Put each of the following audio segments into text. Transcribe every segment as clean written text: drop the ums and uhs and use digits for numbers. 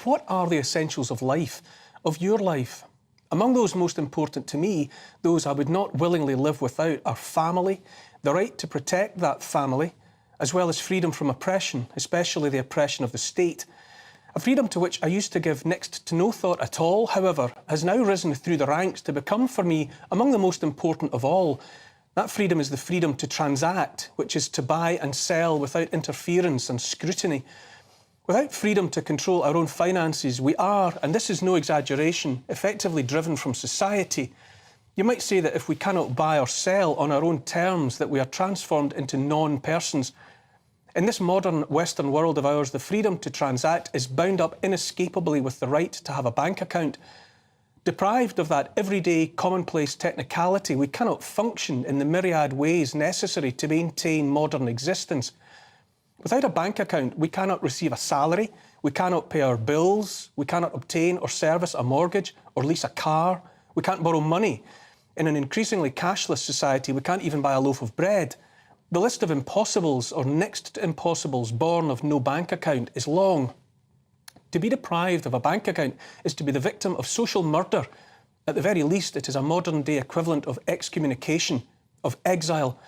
What are the essentials of life, of your life? Among those most important to me, those I would not willingly live without, are family, the right to protect that family, as well as freedom from oppression, especially the oppression of the state. A freedom to which I used to give next to no thought at all, however, has now risen through the ranks to become for me among the most important of all. That freedom is the freedom to transact, which is to buy and sell without interference and scrutiny. Without freedom to control our own finances, we are, and this is no exaggeration, effectively driven from society. You might say that if we cannot buy or sell on our own terms, that we are transformed into non-persons. In this modern Western world of ours, the freedom to transact is bound up inescapably with the right to have a bank account. Deprived of that everyday, commonplace technicality, we cannot function in the myriad ways necessary to maintain modern existence. Without a bank account, we cannot receive a salary, we cannot pay our bills, we cannot obtain or service a mortgage or lease a car, we can't borrow money. In an increasingly cashless society, we can't even buy a loaf of bread. The list of impossibles or next to impossibles born of no bank account is long. To be deprived of a bank account is to be the victim of social murder. At the very least, it is a modern-day equivalent of excommunication, of exile.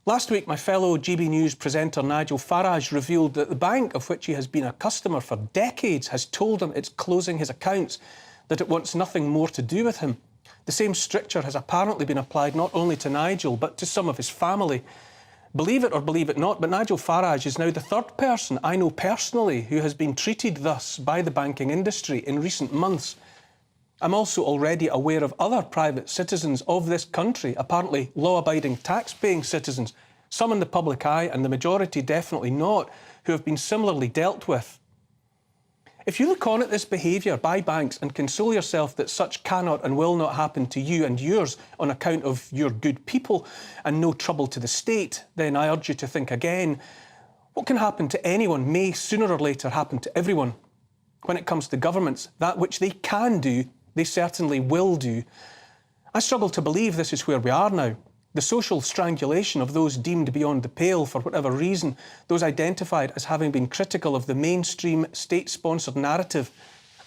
Last week, my fellow GB News presenter Nigel Farage revealed that the bank of which he has been a customer for decades has told him it's closing his accounts, that it wants nothing more to do with him. The same stricture has apparently been applied not only to Nigel, but to some of his family. Believe it or believe it not, but Nigel Farage is now the third person I know personally who has been treated thus by the banking industry in recent months. I'm also already aware of other private citizens of this country, apparently law-abiding, tax-paying citizens, some in the public eye and the majority definitely not, who have been similarly dealt with. If you look on at this behaviour by banks and console yourself that such cannot and will not happen to you and yours on account of your good people and no trouble to the state, then I urge you to think again. What can happen to anyone may sooner or later happen to everyone. When it comes to governments, that which they can do, they certainly will do. I struggle to believe this is where we are now. The social strangulation of those deemed beyond the pale for whatever reason, those identified as having been critical of the mainstream state-sponsored narrative,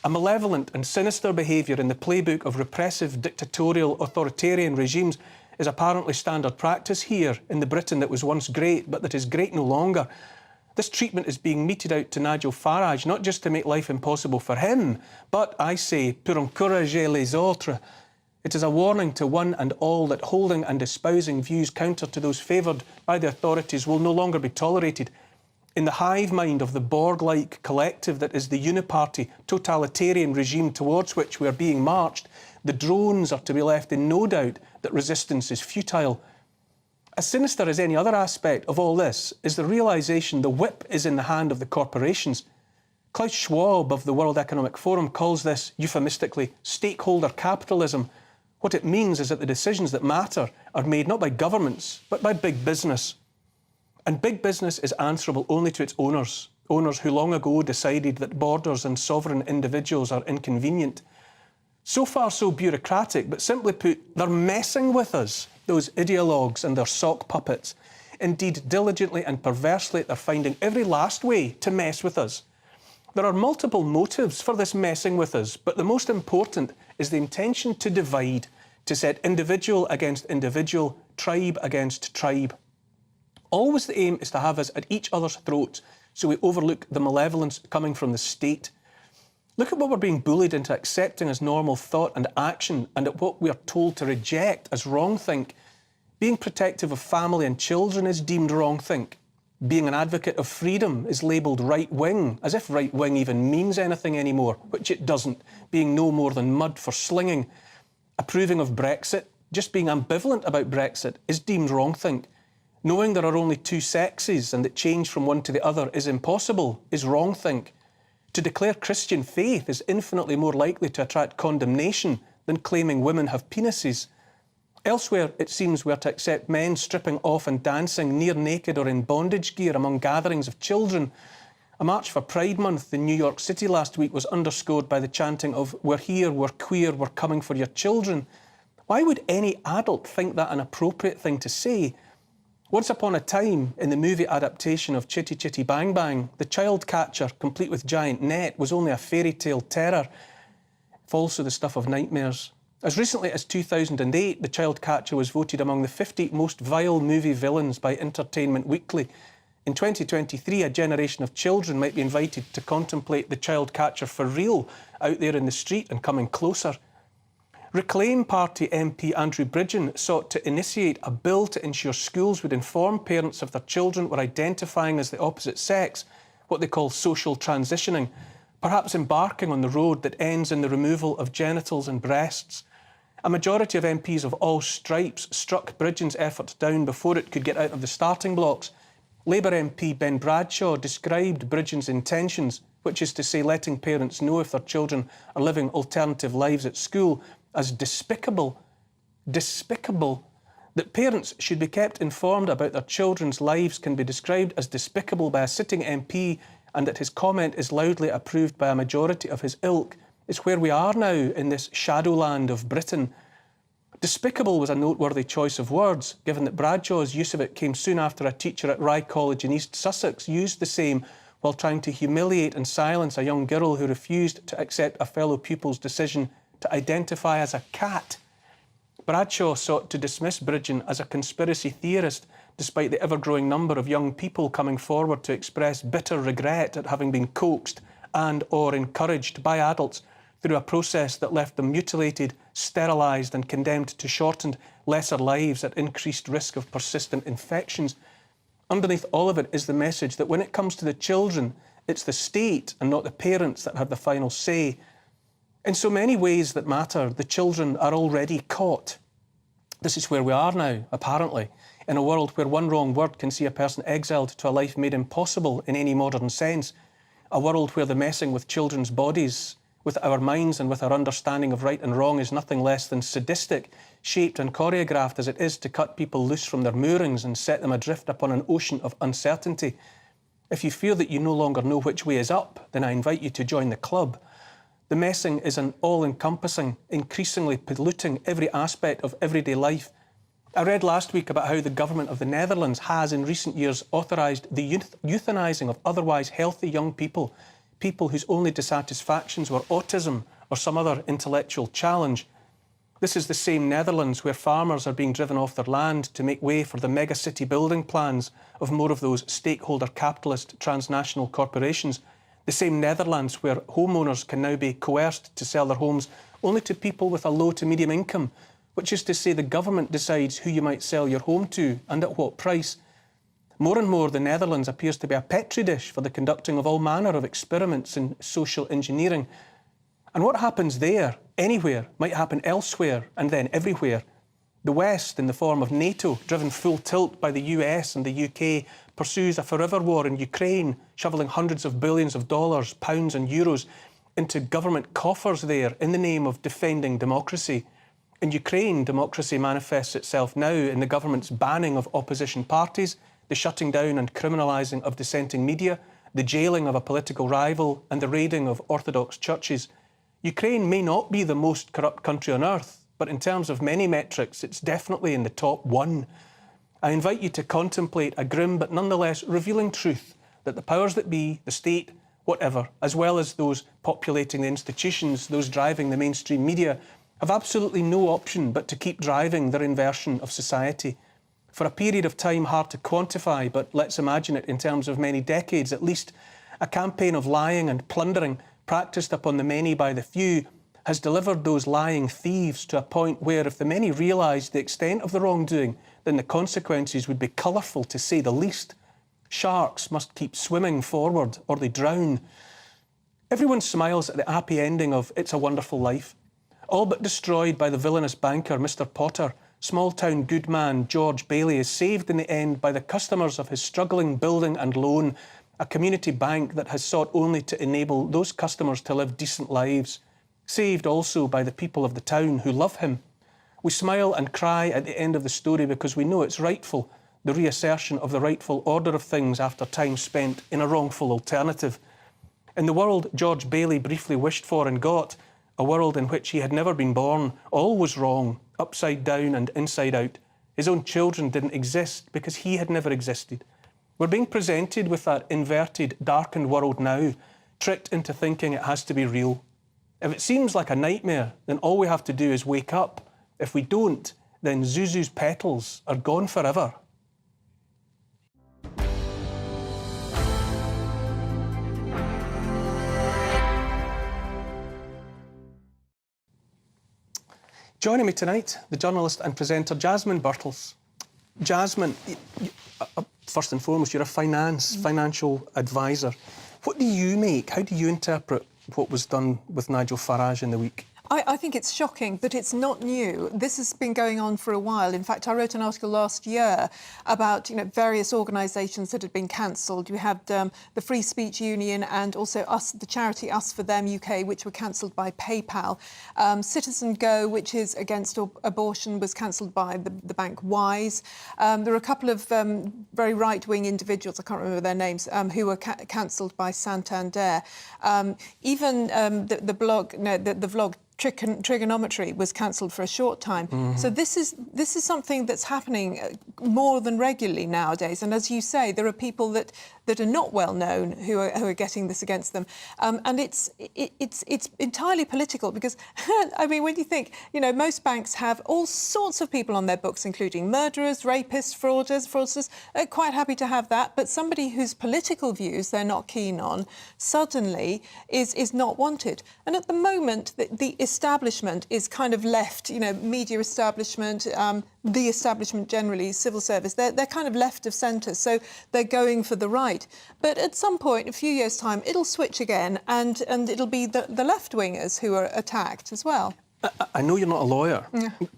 a malevolent and sinister behaviour in the playbook of repressive, dictatorial, authoritarian regimes is apparently standard practice here in the Britain that was once great, but that is great no longer. This treatment is being meted out to Nigel Farage, not just to make life impossible for him, but, I say, pour encourager les autres. It is a warning to one and all that holding and espousing views counter to those favoured by the authorities will no longer be tolerated. In the hive mind of the Borg-like collective that is the uniparty, totalitarian regime towards which we are being marched, the drones are to be left in no doubt that resistance is futile. As sinister as any other aspect of all this is the realisation the whip is in the hand of the corporations. Klaus Schwab of the World Economic Forum calls this, euphemistically, stakeholder capitalism. What it means is that the decisions that matter are made not by governments, but by big business. And big business is answerable only to its owners, owners who long ago decided that borders and sovereign individuals are inconvenient. So far so bureaucratic, but simply put, they're messing with us, those ideologues and their sock puppets. Indeed, diligently and perversely, they're finding every last way to mess with us. There are multiple motives for this messing with us, but the most important is the intention to divide, to set individual against individual, tribe against tribe. Always the aim is to have us at each other's throats, so we overlook the malevolence coming from the state. Look at what we're being bullied into accepting as normal thought and action, and at what we are told to reject as wrongthink. Being protective of family and children is deemed wrongthink. Being an advocate of freedom is labelled right-wing, as if right-wing even means anything anymore, which it doesn't, being no more than mud for slinging. Approving of Brexit, just being ambivalent about Brexit, is deemed wrongthink. Knowing there are only two sexes and that change from one to the other is impossible is wrongthink. To declare Christian faith is infinitely more likely to attract condemnation than claiming women have penises. Elsewhere, it seems we are to accept men stripping off and dancing near naked or in bondage gear among gatherings of children. A march for Pride Month in New York City last week was underscored by the chanting of "We're here, we're queer, we're coming for your children." Why would any adult think that an appropriate thing to say? Once upon a time, in the movie adaptation of Chitty Chitty Bang Bang, the child catcher, complete with giant net, was only a fairy tale terror, also the stuff of nightmares. As recently as 2008, the child catcher was voted among the 50 most vile movie villains by Entertainment Weekly. In 2023, a generation of children might be invited to contemplate the child catcher for real, out there in the street and coming closer. Reclaim Party MP Andrew Bridgen sought to initiate a bill to ensure schools would inform parents if their children were identifying as the opposite sex, what they call social transitioning, perhaps embarking on the road that ends in the removal of genitals and breasts. A majority of MPs of all stripes struck Bridgen's effort down before it could get out of the starting blocks. Labour MP Ben Bradshaw described Bridgen's intentions, which is to say letting parents know if their children are living alternative lives at school, as despicable. Despicable. That parents should be kept informed about their children's lives can be described as despicable by a sitting MP, and that his comment is loudly approved by a majority of his ilk, is where we are now in this shadowland of Britain. Despicable was a noteworthy choice of words, given that Bradshaw's use of it came soon after a teacher at Rye College in East Sussex used the same while trying to humiliate and silence a young girl who refused to accept a fellow pupil's decision to identify as a cat. Bradshaw sought to dismiss Bridgen as a conspiracy theorist, despite the ever-growing number of young people coming forward to express bitter regret at having been coaxed and or encouraged by adults through a process that left them mutilated, sterilised and condemned to shortened, lesser lives at increased risk of persistent infections. Underneath all of it is the message that when it comes to the children, it's the state and not the parents that have the final say. In so many ways that matter, the children are already caught. This is where we are now, apparently, in a world where one wrong word can see a person exiled to a life made impossible in any modern sense. A world where the messing with children's bodies, with our minds and with our understanding of right and wrong is nothing less than sadistic, shaped and choreographed as it is to cut people loose from their moorings and set them adrift upon an ocean of uncertainty. If you feel that you no longer know which way is up, then I invite you to join the club. The messing is an all-encompassing, increasingly polluting every aspect of everyday life. I read last week about how the government of the Netherlands has in recent years authorised the euthanising of otherwise healthy young people, people whose only dissatisfactions were autism or some other intellectual challenge. This is the same Netherlands where farmers are being driven off their land to make way for the mega-city building plans of more of those stakeholder capitalist transnational corporations. The same Netherlands where homeowners can now be coerced to sell their homes only to people with a low to medium income, which is to say the government decides who you might sell your home to and at what price. More and more, the Netherlands appears to be a petri dish for the conducting of all manner of experiments in social engineering. And what happens there, anywhere, might happen elsewhere and then everywhere. The West, in the form of NATO, driven full tilt by the US and the UK, pursues a forever war in Ukraine, shoveling hundreds of billions of dollars, pounds and euros into government coffers there in the name of defending democracy. In Ukraine, democracy manifests itself now in the government's banning of opposition parties, the shutting down and criminalising of dissenting media, the jailing of a political rival and the raiding of orthodox churches. Ukraine may not be the most corrupt country on earth, but in terms of many metrics, it's definitely in the top one. I invite you to contemplate a grim but nonetheless revealing truth that the powers that be, the state, whatever, as well as those populating the institutions, those driving the mainstream media, have absolutely no option but to keep driving their inversion of society. For a period of time hard to quantify, but let's imagine it in terms of many decades at least, a campaign of lying and plundering practised upon the many by the few has delivered those lying thieves to a point where if the many realised the extent of the wrongdoing, then the consequences would be colourful to say the least. Sharks must keep swimming forward or they drown. Everyone smiles at the happy ending of It's a Wonderful Life, all but destroyed by the villainous banker Mr. Potter. Small-town good man George Bailey is saved in the end by the customers of his struggling building and loan, a community bank that has sought only to enable those customers to live decent lives. Saved also by the people of the town who love him. We smile and cry at the end of the story because we know it's rightful, the reassertion of the rightful order of things after time spent in a wrongful alternative. In the world George Bailey briefly wished for and got, a world in which he had never been born, all was wrong, upside down and inside out. His own children didn't exist because he had never existed. We're being presented with that inverted, darkened world now, tricked into thinking it has to be real. If it seems like a nightmare, then all we have to do is wake up. If we don't, then Zuzu's petals are gone forever. Joining me tonight, the journalist and presenter Jasmine Birtles. Jasmine, first and foremost, you're a financial advisor. What do you make? How do you interpret what was done with Nigel Farage in the week? I think it's shocking, but it's not new. This has been going on for a while. In fact, I wrote an article last year about various organisations that had been cancelled. You had the Free Speech Union and also the charity Us For Them UK, which were cancelled by PayPal. Citizen Go, which is against abortion, was cancelled by the bank Wise. There were a couple of very right-wing individuals, I can't remember their names, who were cancelled by Santander. Even the vlog Trigonometry was cancelled for a short time. Mm-hmm. So this is something that's happening more than regularly nowadays. And as you say, there are people that are not well known who are getting this against them, and it's entirely political because I mean, when you think, most banks have all sorts of people on their books, including murderers, rapists, fraudsters. They're quite happy to have that, but somebody whose political views they're not keen on suddenly is not wanted. And at the moment, the establishment is kind of left, media establishment, the establishment generally, civil service, they're kind of left of centre, so they're going for the right. But at some point, a few years' time, it'll switch again and it'll be the left-wingers who are attacked as well. I know you're not a lawyer,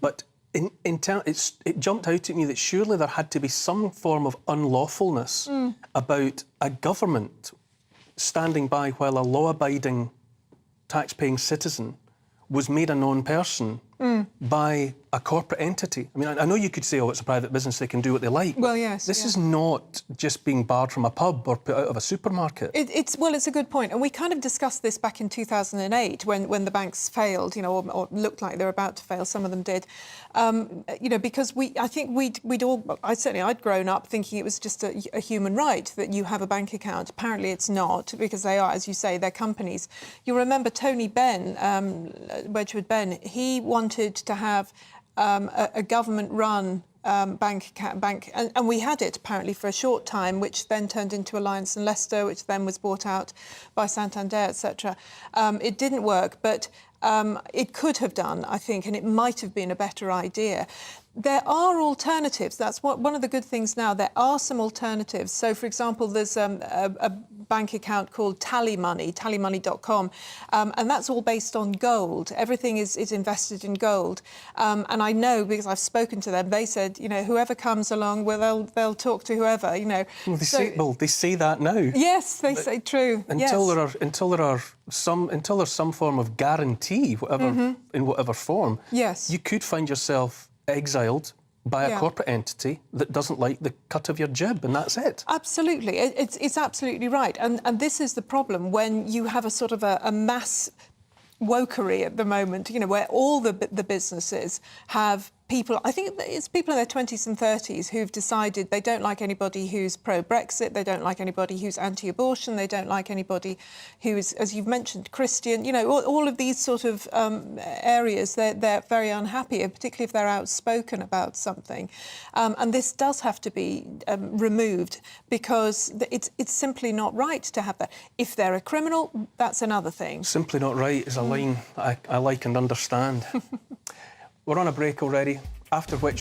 but it jumped out at me that surely there had to be some form of unlawfulness about a government standing by while a law-abiding, tax-paying citizen was made a non-person by a corporate entity. I mean, I know you could say, it's a private business, they can do what they like. Well, yes. This is not just being barred from a pub or put out of a supermarket. It's a good point. And we kind of discussed this back in 2008 when the banks failed, or looked like they were about to fail. Some of them did. Because I'd grown up thinking it was just a human right that you have a bank account. Apparently it's not, because they are, as you say, they're companies. You'll remember Tony Benn, Wedgwood Ben, he wanted to have a government-run bank, and we had it apparently for a short time, which then turned into Alliance and Leicester, which then was bought out by Santander, etc. It didn't work, but it could have done, I think, and it might have been a better idea. There are alternatives. That's one of the good things now. There are some alternatives. So, for example, there's a bank account called tallymoney.com, and that's all based on gold. Everything is invested in gold. And I know, because I've spoken to them, they said, whoever comes along, well, they'll talk to whoever, Well, they say that now. Yes, they say true. Until there's some form of guarantee, in whatever form. Yes. You could find yourself exiled by a corporate entity that doesn't like the cut of your jib, and that's it. Absolutely. It's absolutely right. And this is the problem when you have a sort of a mass wokery at the moment, where all the businesses have people, I think it's people in their 20s and 30s who've decided they don't like anybody who's pro-Brexit, they don't like anybody who's anti-abortion, they don't like anybody who's, as you've mentioned, Christian, all of these sort of areas, they're very unhappy, and particularly if they're outspoken about something. And this does have to be removed, because it's simply not right to have that. If they're a criminal, that's another thing. Simply not right is a line I like and understand. We're on a break already, after which